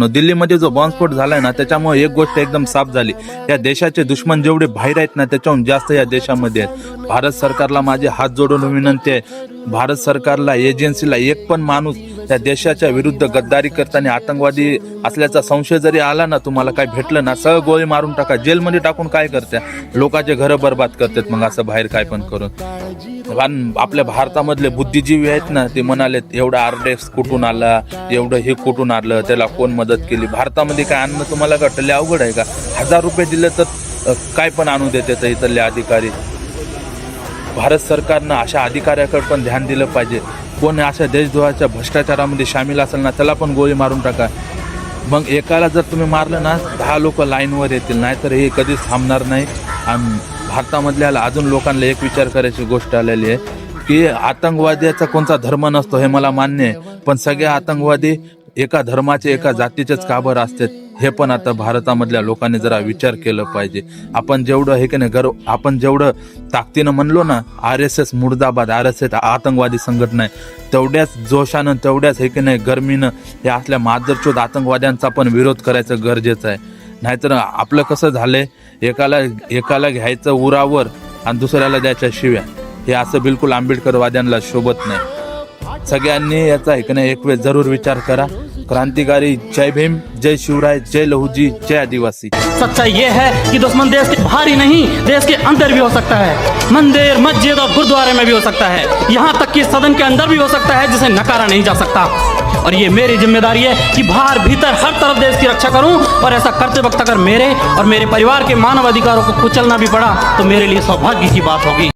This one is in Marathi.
दिल्लीमध्ये जो बॉम्बस्फोट झालाय ना, त्याच्यामुळे एक गोष्ट एकदम साफ झाली, या देशाचे दुश्मन जेवढे बाहेर आहेत ना, त्याच्याहून जास्त या देशामध्ये आहेत. भारत सरकारला माझे हात जोडून विनंती आहे, भारत सरकारला, एजन्सीला एक पण माणूस त्या देशाच्या विरुद्ध गद्दारी करताना आतंकवादी असल्याचा संशय जरी आला ना, तुम्हाला काय भेटलं ना, सगळं गोळी मारून टाका, जेलमध्ये टाकून काय करत्या, लोकांचे घरं बर्बाद करतात. मग असं बाहेर काय पण करून आपल्या भारतामधले बुद्धिजीवी आहेत ना, ते म्हणाले एवढा आरडेक्स कुठून आला, एवढं हे कुठून आलं, त्याला कोण मदत केली. भारतामध्ये काय आणणं तुम्हाला वाटले अवघड आहे का? 1000 रुपये दिले तर काय पण आणू देतात इथले अधिकारी. भारत सरकारनं अशा अधिकाऱ्याकडे पण ध्यान दिलं पाहिजे. कोण अशा देशद्रोहाच्या भ्रष्टाचारामध्ये सामील असेल ना, त्याला पण गोळी मारून टाका. मग एकाला जर तुम्ही मारलं ना, 10 लोक लाईनवर येतील, नाहीतर हे कधीच थांबणार नाही. आणि भारतामधल्या अजून लोकांना एक विचार करायची गोष्ट आलेली आहे की आतंकवाद्याचा कोणता धर्म नसतो, हे मला मान्य आहे, पण सगळे आतंकवादी एका धर्माचे, एका जातीचेच का बरं असतात, हे पण आता भारतामधल्या लोकांनी जरा विचार केलं पाहिजे. आपण जेवढं हे की नाही आपण जेवढं ताकदीनं म्हणलो ना, RSS मुर्दाबाद, RSS आतंकवादी संघटना आहे, तेवढ्याच जोशानं, तेवढ्याच हे की नाही गरमीनं हे असल्या मादरचोद आतंकवाद्यांचा पण विरोध करायचं गरजेचं आहे. नाहीतर आपलं कसं झालंय, एकाला घ्यायचं उरावर आणि दुसऱ्याला द्यायच्या शिव्या, हे असं बिलकुल आंबेडकरवाद्यांना शोभत नाही. सगळ्यांनी याचा एक वेळ जरूर विचार करा. क्रांतिकारी जय भीम, जय शिवराय, जय लहूजी, जय आदिवासी. सच्चाई ये है कि दुश्मन देश के बाहर ही नहीं, देश के अंदर भी हो सकता है. मंदिर, मस्जिद और गुरुद्वारे में भी हो सकता है, यहाँ तक कि सदन के अंदर भी हो सकता है, जिसे नकारा नहीं जा सकता. और ये मेरी जिम्मेदारी है कि बाहर भीतर हर तरफ देश की रक्षा करूं. और ऐसा करते वक्त अगर मेरे और मेरे परिवार के मानव अधिकारों को कुचलना भी पड़ा तो मेरे लिए सौभाग्य की बात होगी.